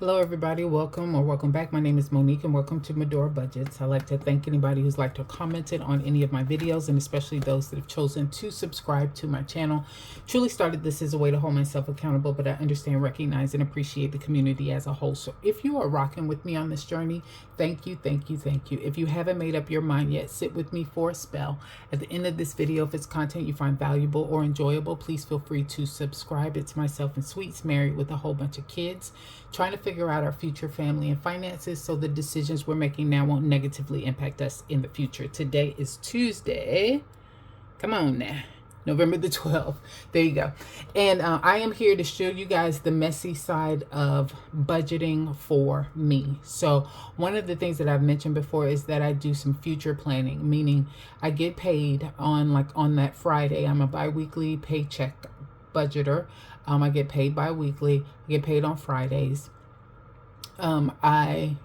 Hello everybody, welcome back. My name is Monique and welcome to Medora Budgets. I'd like to thank anybody who's liked or commented on any of my videos, and especially those that have chosen to subscribe to my channel. Truly started this as a way to hold myself accountable, but I understand, recognize, and appreciate the community as a whole. So if you are rocking with me on this journey, thank you. If you haven't made up your mind yet, sit with me for a spell. At the end of this video, if it's content you find valuable or enjoyable, please feel free to subscribe. It's myself and Sweets, married with a whole bunch of kids, trying to figure out our future family and finances so the decisions we're making now won't negatively impact us in the future. Today is Tuesday. Come on now. November the 12th. There you go. And I am here to show you guys the messy side of budgeting for me. So one of the things that I've mentioned before is that I do some future planning, meaning I get paid on that Friday. I'm a bi-weekly paycheck budgeter. I get paid bi-weekly. I get paid on Fridays. And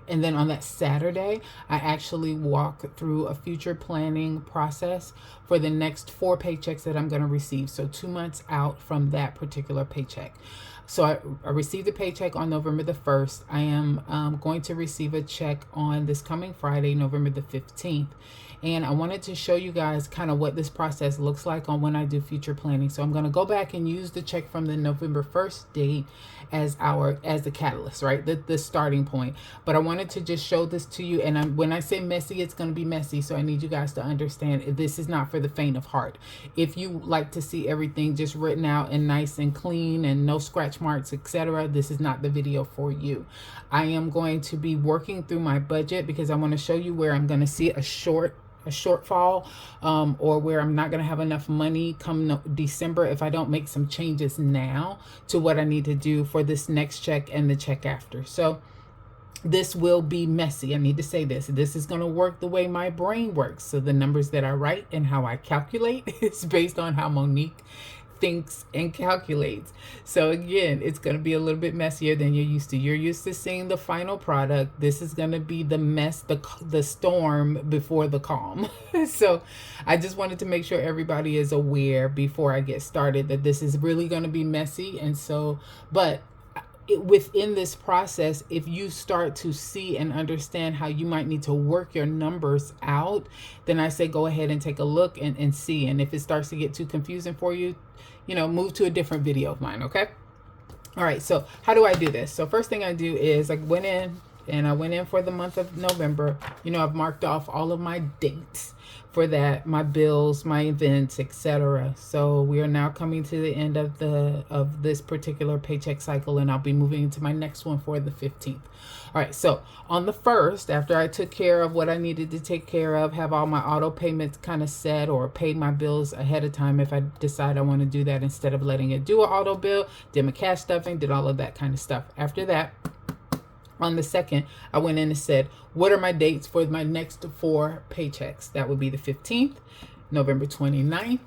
then on that Saturday, I actually walk through a future planning process for the next 4 paychecks that I'm going to receive. So 2 months out from that particular paycheck. So I received a paycheck on November the 1st. I am going to receive a check on this coming Friday, November the 15th. And I wanted to show you guys kind of what this process looks like on when I do future planning. So I'm going to go back and use the check from the November 1st date as the catalyst, right? The starting point. But I wanted to just show this to you. And when I say messy, it's going to be messy. So I need you guys to understand this is not for the faint of heart. If you like to see everything just written out and nice and clean and no scratch marks, etc., this is not the video for you. I am going to be working through my budget because I want to show you where I'm going to see a shortfall or where I'm not going to have enough money come December if I don't make some changes now to what I need to do for this next check and the check after. So this will be messy. I need to say this. This is going to work the way my brain works. So the numbers that I write and how I calculate is based on how Monique thinks and calculates. So again, it's going to be a little bit messier than you're used to. You're used to seeing the final product. This is going to be the mess, the storm before the calm. So I just wanted to make sure everybody is aware before I get started that this is really going to be messy. And so, but within this process, if you start to see and understand how you might need to work your numbers out, then I say go ahead and take a look and see. And if it starts to get too confusing for you, move to a different video of mine, okay? All right, so how do I do this? So first thing I do is I went in for the month of November. I've marked off all of my dates for that, my bills, my events, etc. So we are now coming to the end of this particular paycheck cycle, and I'll be moving into my next one for the 15th. All right, so on the 1st, after I took care of what I needed to take care of, have all my auto payments kind of set or paid my bills ahead of time if I decide I want to do that instead of letting it do an auto bill, did my cash stuffing, did all of that kind of stuff. After that, on the 2nd, I went in and said, what are my dates for my next 4 paychecks? That would be the 15th, November 29th,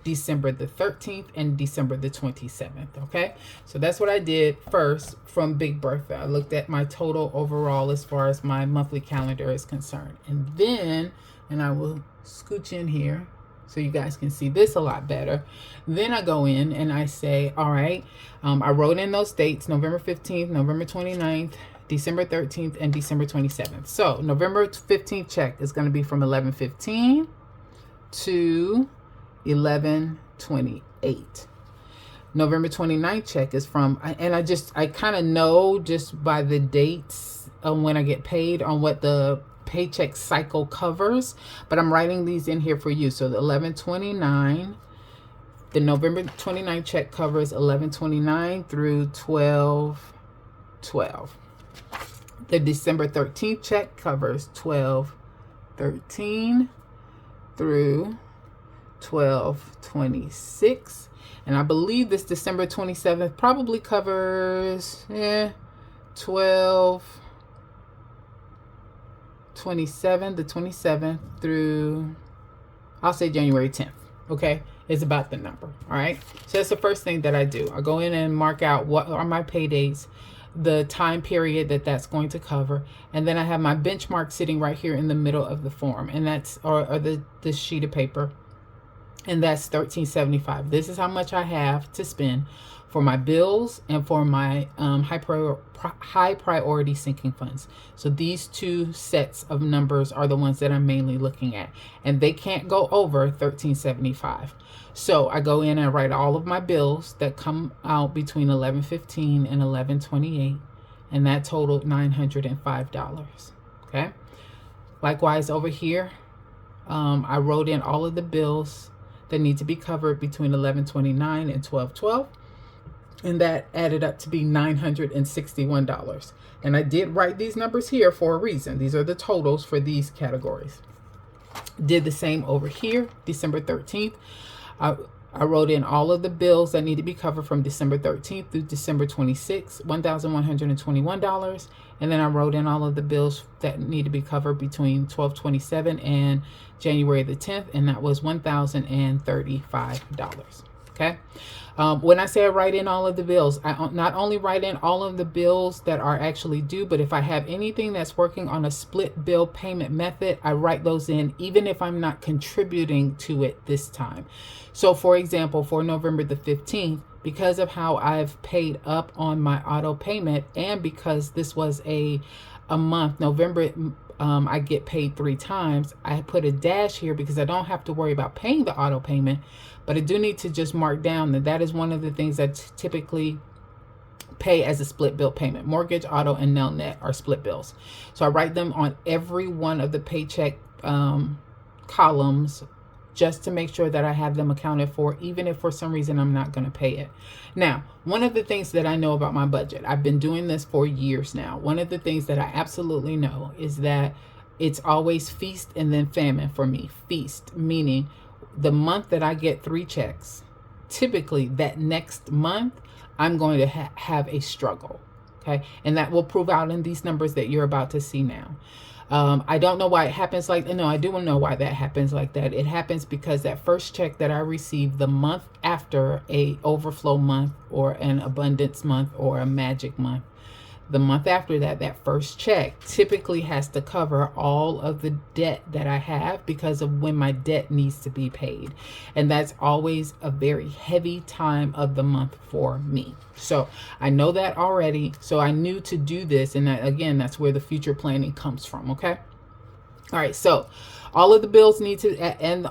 December the 13th, and December the 27th, okay? So that's what I did first from Big Bertha. I looked at my total overall as far as my monthly calendar is concerned. And then, and I will scooch in here so you guys can see this a lot better. Then I go in and I say, all right, I wrote in those dates, November 15th, November 29th, December 13th, and December 27th. So November 15th check is going to be from 11/15 to 11/28. November 29th check is from, and I kind of know just by the dates of when I get paid on what the paycheck cycle covers, but I'm writing these in here for you. So the 11/29, the November 29 check covers 11/29 through 12/12. The December 13th check covers 12/13 through 12/26. And I believe this December 27th probably covers 12/27, the 27th through, I'll say January 10th. Okay, is about the number. All right, so that's the first thing that I do. I go in and mark out what are my pay dates, the time period that's going to cover, and then I have my benchmark sitting right here in the middle of the form, and that's or the sheet of paper. and that's $13.75. This is how much I have to spend for my bills and for my high priority sinking funds. So these two sets of numbers are the ones that I'm mainly looking at, and they can't go over $13.75. So I go in and write all of my bills that come out between $11.15 and $11.28, and that totaled $905. Okay. Likewise over here, I wrote in all of the bills that need to be covered between $11.29 and $12.12. And that added up to be $961. And I did write these numbers here for a reason. These are the totals for these categories. Did the same over here, December 13th. I wrote in all of the bills that need to be covered from December 13th through December 26th, $1,121. And then I wrote in all of the bills that need to be covered between 12/27 and January the 10th, and that was $1,035. Okay. When I say I write in all of the bills, I not only write in all of the bills that are actually due, but if I have anything that's working on a split bill payment method, I write those in even if I'm not contributing to it this time. So for example, for November the 15th, because of how I've paid up on my auto payment, and because this was a month, November, I get paid 3 times. I put a dash here because I don't have to worry about paying the auto payment, but I do need to just mark down that that is one of the things that typically pay as a split bill payment. Mortgage, auto, and Nelnet are split bills. So I write them on every one of the paycheck columns just to make sure that I have them accounted for, even if for some reason I'm not going to pay it. Now, one of the things that I know about my budget, I've been doing this for years now. One of the things that I absolutely know is that it's always feast and then famine for me. Feast, meaning the month that I get 3 checks, typically that next month, I'm going to have a struggle. Okay. And that will prove out in these numbers that you're about to see now. I don't know why it happens like, no, I do know why that happens like that. It happens because that first check that I received the month after a overflow month or an abundance month or a magic month, the month after that, that first check typically has to cover all of the debt that I have because of when my debt needs to be paid. And that's always a very heavy time of the month for me. So I know that already. So I knew to do this. And that, again, that's where the future planning comes from. Okay. All right. So all of the bills need to, and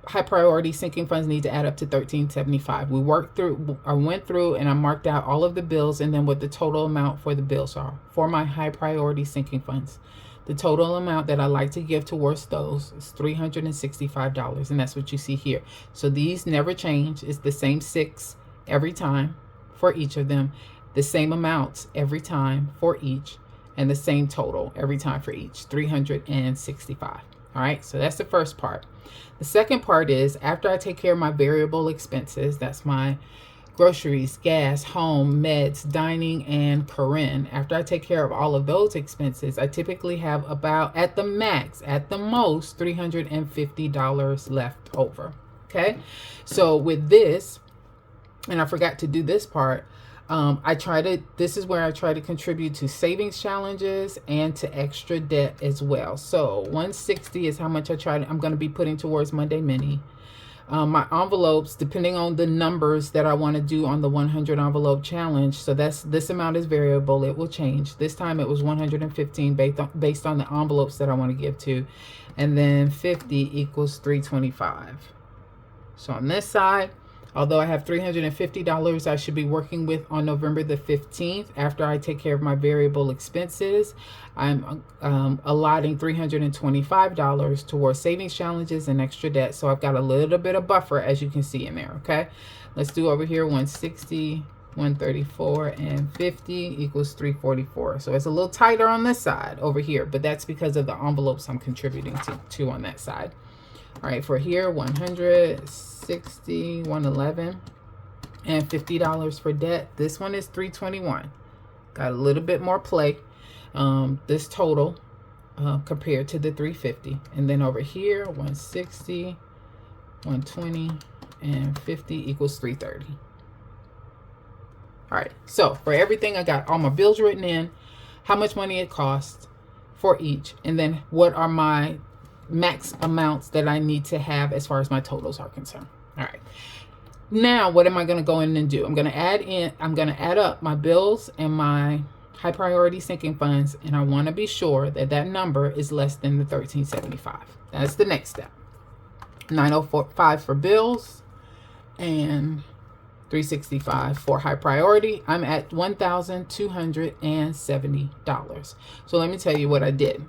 high priority sinking funds need to add up to $13.75. I went through and I marked out all of the bills and then what the total amount for the bills are for my high priority sinking funds. The total amount that I like to give towards those is $365, and that's what you see here. So these never change. It's the same 6 every time for each of them, the same amounts every time for each, and the same total every time for each, $365. All right, so that's the first part. The second part is after I take care of my variable expenses, that's my groceries, gas, home, meds, dining, and Corinne. After I take care of all of those expenses, I typically have about, at the max, at the most, $350 left over. Okay, so with this, and I forgot to do this part, this is where I try to contribute to savings challenges and to extra debt as well. So 160 is how much I'm going to be putting towards Monday Mini. My envelopes, depending on the numbers that I want to do on the 100 envelope challenge. So this amount is variable. It will change. This time it was 115 based on the envelopes that I want to give to. And then 50 equals 325. So on this side, although I have $350 I should be working with on November the 15th, after I take care of my variable expenses, I'm allotting $325 towards savings challenges and extra debt. So I've got a little bit of buffer, as you can see in there. Okay, let's do over here 160, 134, and 50 equals 344. So it's a little tighter on this side over here, but that's because of the envelopes I'm contributing to on that side. All right, for here, 160, 111, and $50 for debt. This one is 321. Got a little bit more play, this total, compared to the 350. And then over here, 160, 120, and 50 equals 330. All right, so for everything, I got all my bills written in, how much money it costs for each, and then what are my max amounts that I need to have as far as my totals are concerned. All right. Now, what am I going to go in and do? I'm going to add up my bills and my high priority sinking funds, and I want to be sure that that number is less than the $1375. That's the next step. $905 for bills and $365 for high priority. I'm at $1,270. So let me tell you what I did.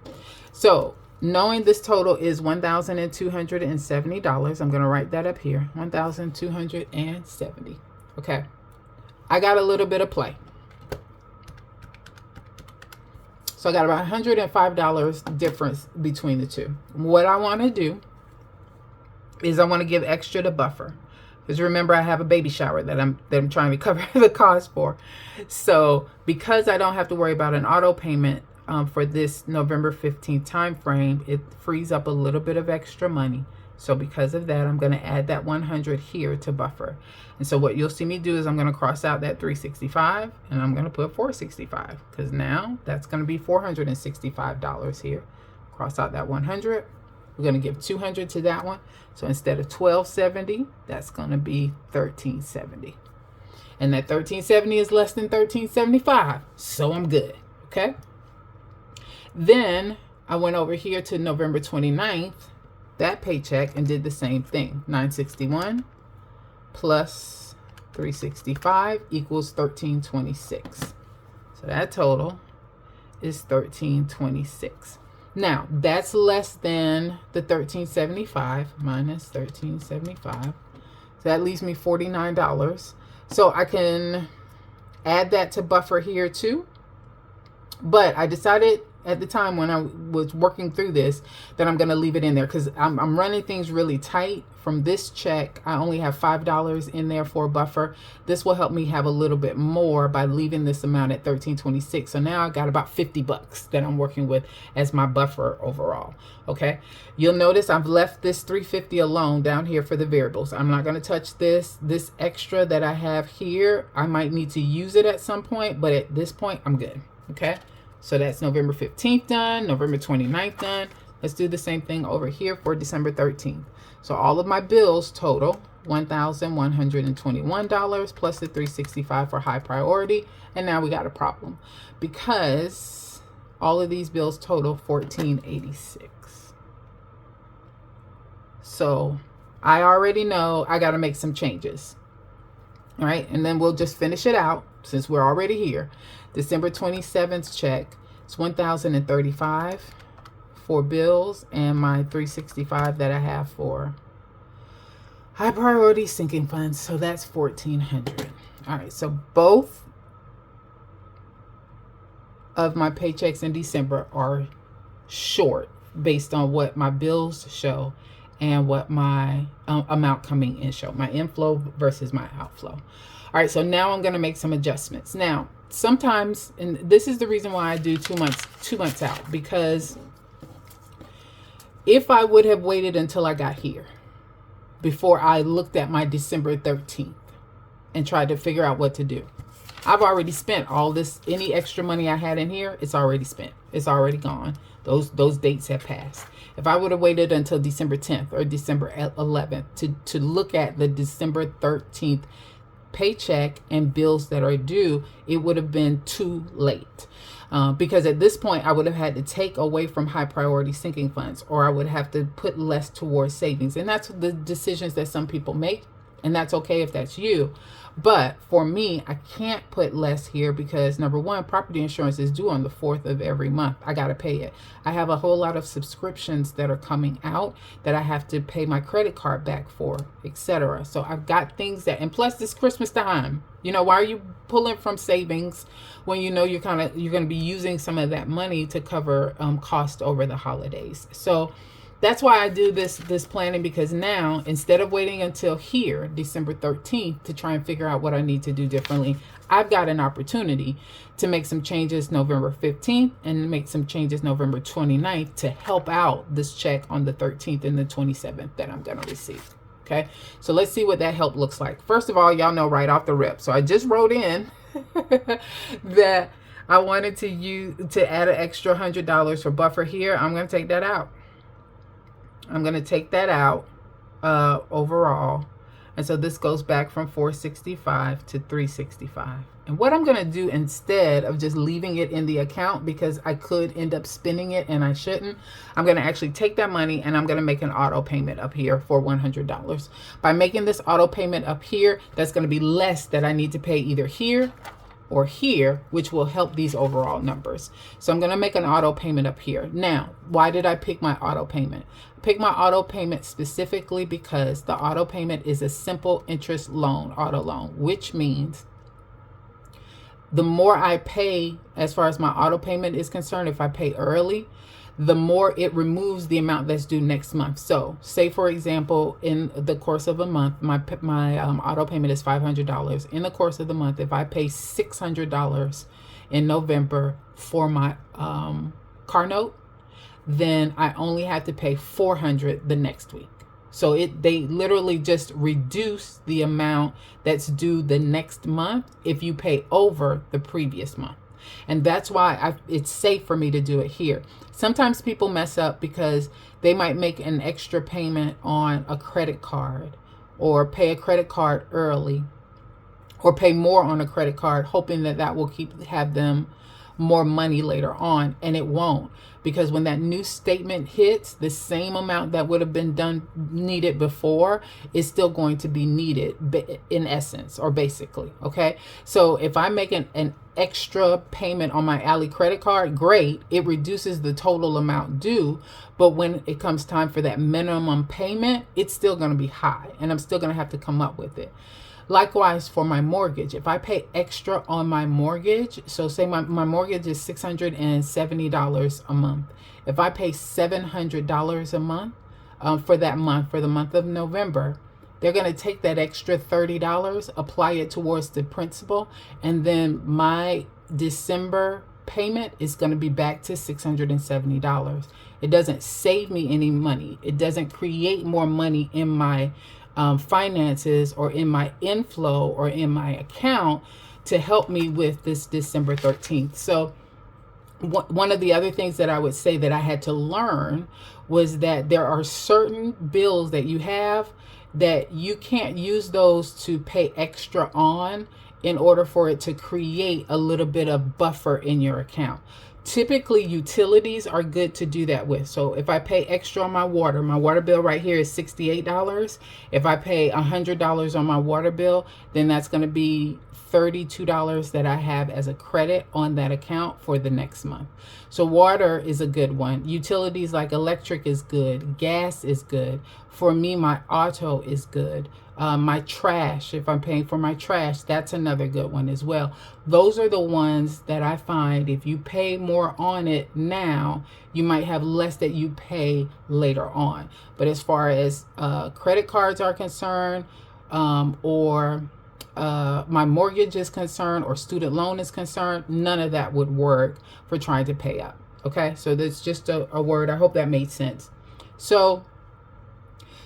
So knowing this total is $1,270, I'm going to write that up here. $1,270. Okay. I got a little bit of play. So I got about $105 difference between the two. What I want to do is I want to give extra to buffer. Because remember, I have a baby shower that I'm trying to cover the cost for. So because I don't have to worry about an auto payment for this November 15th time frame, it frees up a little bit of extra money. So because of that, I'm going to add that 100 here to buffer. And so what you'll see me do is I'm going to cross out that 365 and I'm going to put 465, because now that's going to be $465 here. Cross out that 100. We're going to give 200 to that one. So instead of 1270, that's going to be 1370. And that 1370 is less than 1375. So I'm good. Okay. Then I went over here to November 29th, that paycheck, and did the same thing. 961 plus 365 equals 1326. So that total is 1326. Now, that's less than the 1375 minus 1375. So that leaves me $49. So I can add that to buffer here too. But I decided at the time when I was working through this that I'm going to leave it in there because I'm running things really tight. From this check, I only have $5 in there for a buffer. This will help me have a little bit more by leaving this amount at $1326. So now I got about $50 that I'm working with as my buffer overall. Okay, you'll notice I've left this $350 alone down here for the variables. I'm not going to touch this extra that I have here. I might need to use it at some point, but at this point I'm good. Okay, so that's November 15th done, November 29th done. Let's do the same thing over here for December 13th. So all of my bills total $1,121 plus the $365 for high priority. And now we got a problem because all of these bills total $1,486. So I already know I got to make some changes. All right, and then we'll just finish it out since we're already here. December 27th check, it's $1,035 for bills and my $365 that I have for high priority sinking funds. So that's $1,400. All right, so both of my paychecks in December are short based on what my bills show and what my amount coming in show, my inflow versus my outflow. All right, so now I'm going to make some adjustments. Now, sometimes, and this is the reason why I do 2 months out, because if I would have waited until I got here before I looked at my December 13th and tried to figure out what to do, I've already spent all this, any extra money I had in here, it's already spent. It's already gone. Those dates have passed. If I would have waited until December 10th or December 11th to look at the December 13th paycheck and bills that are due, it would have been too late. Because at this point, I would have had to take away from high priority sinking funds, or I would have to put less towards savings. And that's the decisions that some people make. And that's okay if that's you. But for me, I can't put less here because number one, property insurance is due on the 4th of every month. I got to pay it. I have a whole lot of subscriptions that are coming out that I have to pay my credit card back for, etc. So I've got things that, and plus this Christmas time, you know, why are you pulling from savings when you know you're going to be using some of that money to cover cost over the holidays? So that's why I do this planning, because now instead of waiting until here, December 13th, to try and figure out what I need to do differently, I've got an opportunity to make some changes November 15th and make some changes November 29th to help out this check on the 13th and the 27th that I'm going to receive. Okay, so let's see what that help looks like. First of all, y'all know right off the rip. So I just wrote in that I wanted to add an extra $100 for buffer here. I'm going to take that out. I'm going to take that out overall. And so this goes back from 465 to 365. And what I'm going to do instead of just leaving it in the account, because I could end up spending it and I shouldn't, I'm going to actually take that money and I'm going to make an auto payment up here for $100. By making this auto payment up here, that's going to be less that I need to pay either here or here, which will help these overall numbers. So I'm going to make an auto payment up here. Now, why did I pick my auto payment? I picked my auto payment specifically because the auto payment is a simple interest loan, auto loan, which means the more I pay as far as my auto payment is concerned, if I pay early, the more it removes the amount that's due next month. So say, for example, in the course of a month, my auto payment is $500. In the course of the month, if I pay $600 in November for my car note, then I only have to pay $400 the next week. So they literally just reduce the amount that's due the next month if you pay over the previous month. And that's why it's safe for me to do it here. Sometimes people mess up because they might make an extra payment on a credit card or pay a credit card early or pay more on a credit card, hoping that that will have them more money later on, and it won't, because when that new statement hits, the same amount that would have been needed before is still going to be needed in essence, or basically. Okay, so if I make an extra payment on my Ally credit card, great, it reduces the total amount due, but when it comes time for that minimum payment, it's still going to be high, and I'm still going to have to come up with it. Likewise for my mortgage, if I pay extra on my mortgage, so say my mortgage is $670 a month. If I pay $700 a month for that month, for the month of November, they're going to take that extra $30, apply it towards the principal, and then my December payment is going to be back to $670. It doesn't save me any money. It doesn't create more money in my finances or in my inflow or in my account to help me with this December 13th. So one of the other things that I would say that I had to learn was that there are certain bills that you have that you can't use those to pay extra on in order for it to create a little bit of buffer in your account. Typically, utilities are good to do that with. So if I pay extra on my water bill right here is $68. If I pay $100 on my water bill, then that's going to be $32 that I have as a credit on that account for the next month. So water is a good one. Utilities like electric is good. Gas is good. For me, my auto is good. My trash, if I'm paying for my trash, that's another good one as well. Those are the ones that I find if you pay more on it now, you might have less that you pay later on. But as far as credit cards are concerned, or my mortgage is concerned, or student loan is concerned, none of that would work for trying to pay up. Okay, so that's just a word. I hope that made sense.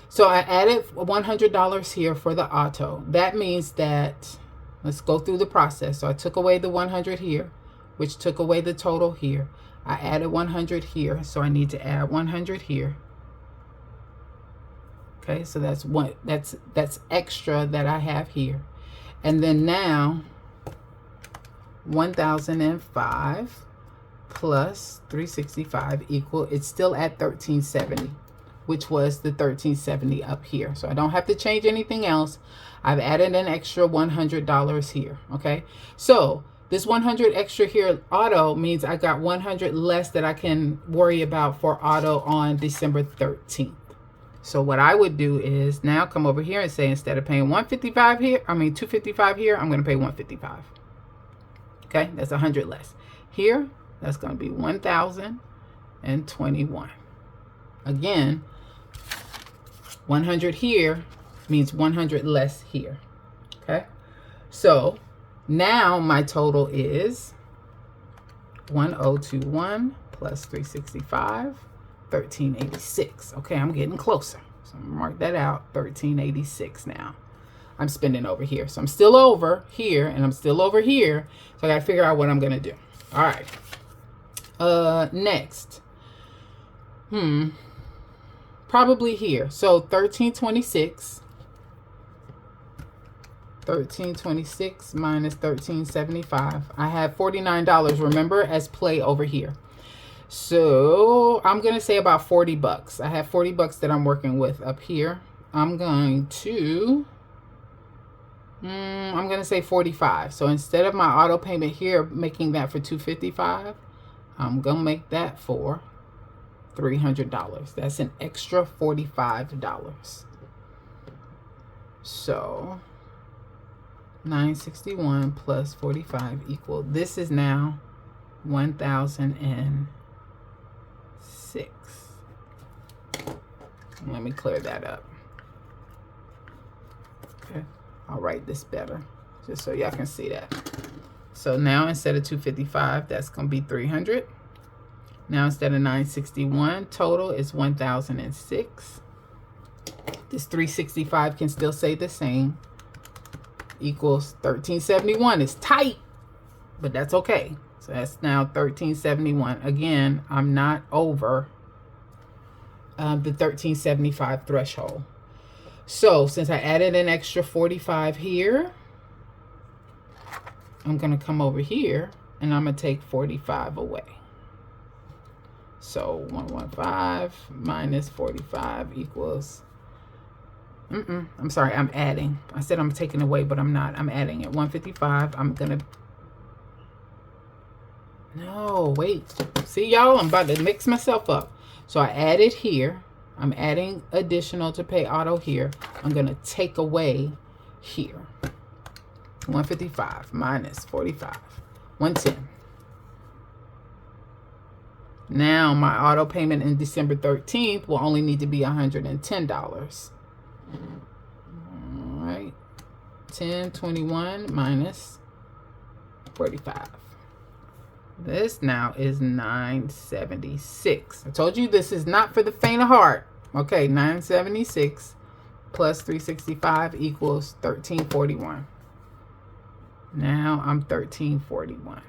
So I added $100 here for the auto. That means that, let's go through the process. So I took away the 100 here, which took away the total here. I added 100 here, so I need to add 100 here. Okay, so that's extra that I have here. And then now 1005 plus 365 equal, it's still at 1370. Which was the 1370 up here. So I don't have to change anything else. I've added an extra $100 here. Okay, so this 100 extra here auto means I got 100 less that I can worry about for auto on December 13th. So what I would do is now come over here and say, instead of paying 155 here, 255 here, I'm going to pay 155. Okay, that's 100 less. Here, that's going to be 1021. Again, 100 here means 100 less here. Okay, so now my total is 1021 plus 365, 1386. Okay, I'm getting closer. So I'm gonna mark that out, 1386 now. I'm spending over here. So I'm still over here and I'm still over here. So I gotta figure out what I'm gonna do. All right. Next. probably here. So 1326. 1326 minus 1375. I have $49, remember, as play over here. So I'm going to say about 40 bucks. I have 40 bucks that I'm working with up here. I'm going to say 45. So instead of my auto payment here making that for $255, I'm going to make that for $300. That's an extra $45. So 961 plus 45 equal, this is now 1,006. Let me clear that up. Okay, I'll write this better just so y'all can see that. So now instead of 255, that's going to be 300. Now instead of 961, total is 1,006. This 365 can still say the same. Equals 1371. It's tight, but that's okay. So that's now 1371. Again, I'm not over the 1375 threshold. So since I added an extra 45 here, I'm going to come over here and I'm going to take 45 away. So 115 minus 45 equals, I'm sorry, I'm adding. I said I'm taking away, but I'm not. I'm adding it. 155. I'm going to, no, wait. See, y'all, I'm about to mix myself up. So I added here. I'm adding additional to pay auto here. I'm going to take away here. 155 minus 45. 110. Now my auto payment in December 13th will only need to be $110. All right. 1021 minus 45. This now is 976. I told you this is not for the faint of heart. Okay, 976 plus 365 equals 1341. Now I'm 1341,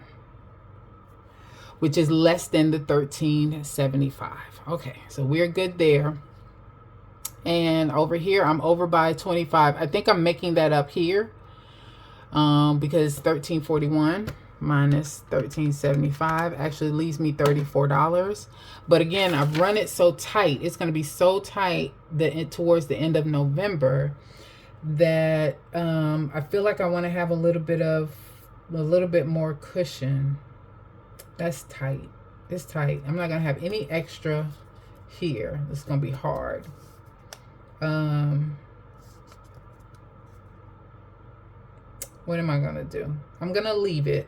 which is less than the 1375. Okay, so we're good there. And over here, I'm over by 25. I think I'm making that up here because 1341 minus 1375 actually leaves me $34. But again, I've run it so tight. It's going to be so tight that towards the end of November that I feel like I want to have a little bit more cushion. That's tight. It's tight. I'm not going to have any extra here. It's going to be hard. What am I going to do? I'm going to leave it.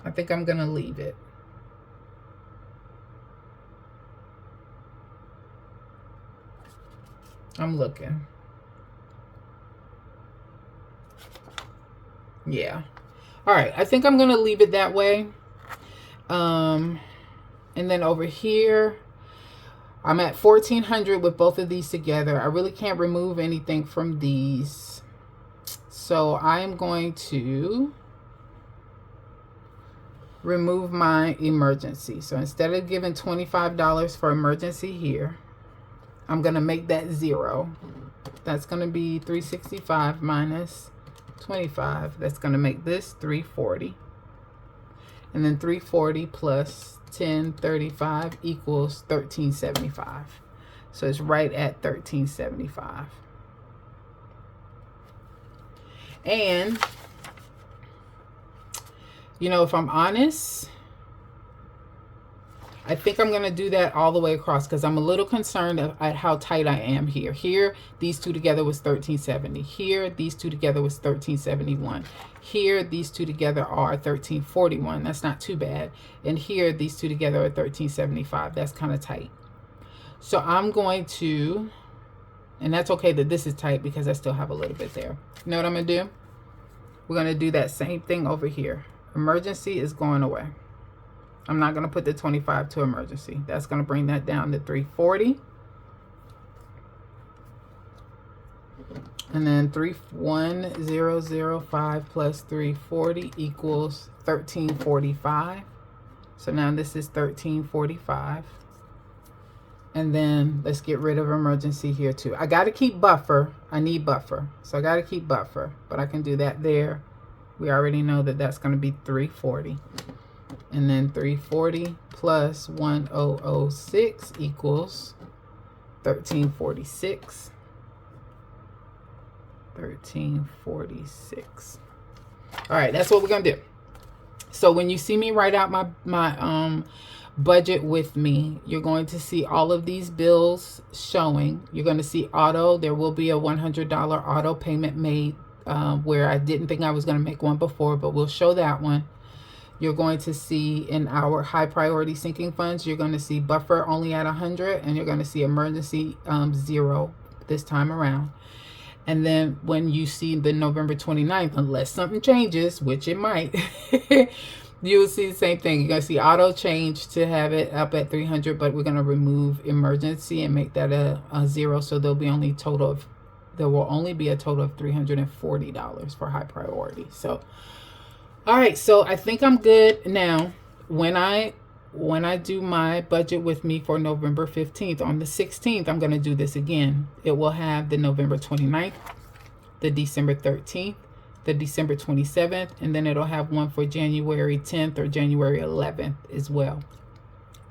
I think I'm going to leave it. I'm looking. Yeah. All right. I think I'm going to leave it that way. And then over here, I'm at 1,400 with both of these together. I really can't remove anything from these. So I am going to remove my emergency. So instead of giving $25 for emergency here, I'm going to make that 0. That's going to be 365 minus 25. That's going to make this 340. And then 340 plus 1035 equals 1375. So it's right at 1375. And you know, if I'm honest, I think I'm going to do that all the way across because I'm a little concerned at how tight I am here. Here, these two together was 1370. Here, these two together was 1371. Here, these two together are 1341. That's not too bad. And here, these two together are 1375. That's kind of tight. So I'm going to, and that's okay that this is tight because I still have a little bit there. You know what I'm going to do? We're going to do that same thing over here. Emergency is going away. I'm not going to put the 25 to emergency. That's going to bring that down to 340. And then 31005 plus 340 equals 1345. So now this is 1345. And then let's get rid of emergency here too. I got to keep buffer. I need buffer. So I got to keep buffer, but I can do that there. We already know that that's going to be 340. And then 340 plus 1006 equals 1346. 1346. All right, that's what we're going to do. So when you see me write out my budget with me, you're going to see all of these bills showing. You're going to see auto. There will be a $100 auto payment made where I didn't think I was going to make one before, but we'll show that one. You're going to see in our high priority sinking funds, you're going to see buffer only at 100, and you're going to see emergency 0 this time around. And then when you see the November 29th, unless something changes, which it might, you'll see the same thing. You're going to see auto change to have it up at 300, but we're going to remove emergency and make that a 0. So there will only be a total of $340 for high priority. So, all right. So I think I'm good now. When I do my budget with me for November 15th, on the 16th, I'm going to do this again. It will have the November 29th, the December 13th, the December 27th, and then it'll have one for January 10th or January 11th as well.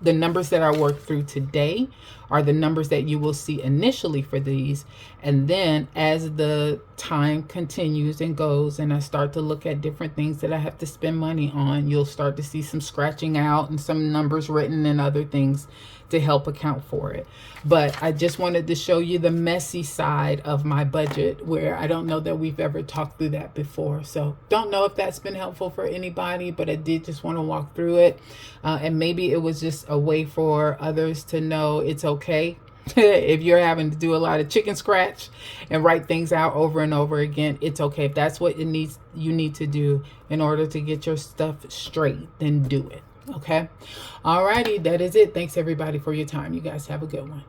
The numbers that I worked through today are the numbers that you will see initially for these. And then as the time continues and goes and I start to look at different things that I have to spend money on, you'll start to see some scratching out and some numbers written and other things to help account for it. But I just wanted to show you the messy side of my budget, where I don't know that we've ever talked through that before. So don't know if that's been helpful for anybody, but I did just want to walk through it. And maybe it was just a way for others to know it's okay. If you're having to do a lot of chicken scratch and write things out over and over again, it's okay. If that's what you need to do in order to get your stuff straight, then do it. Okay. Alrighty, that is it. Thanks everybody for your time. You guys have a good one.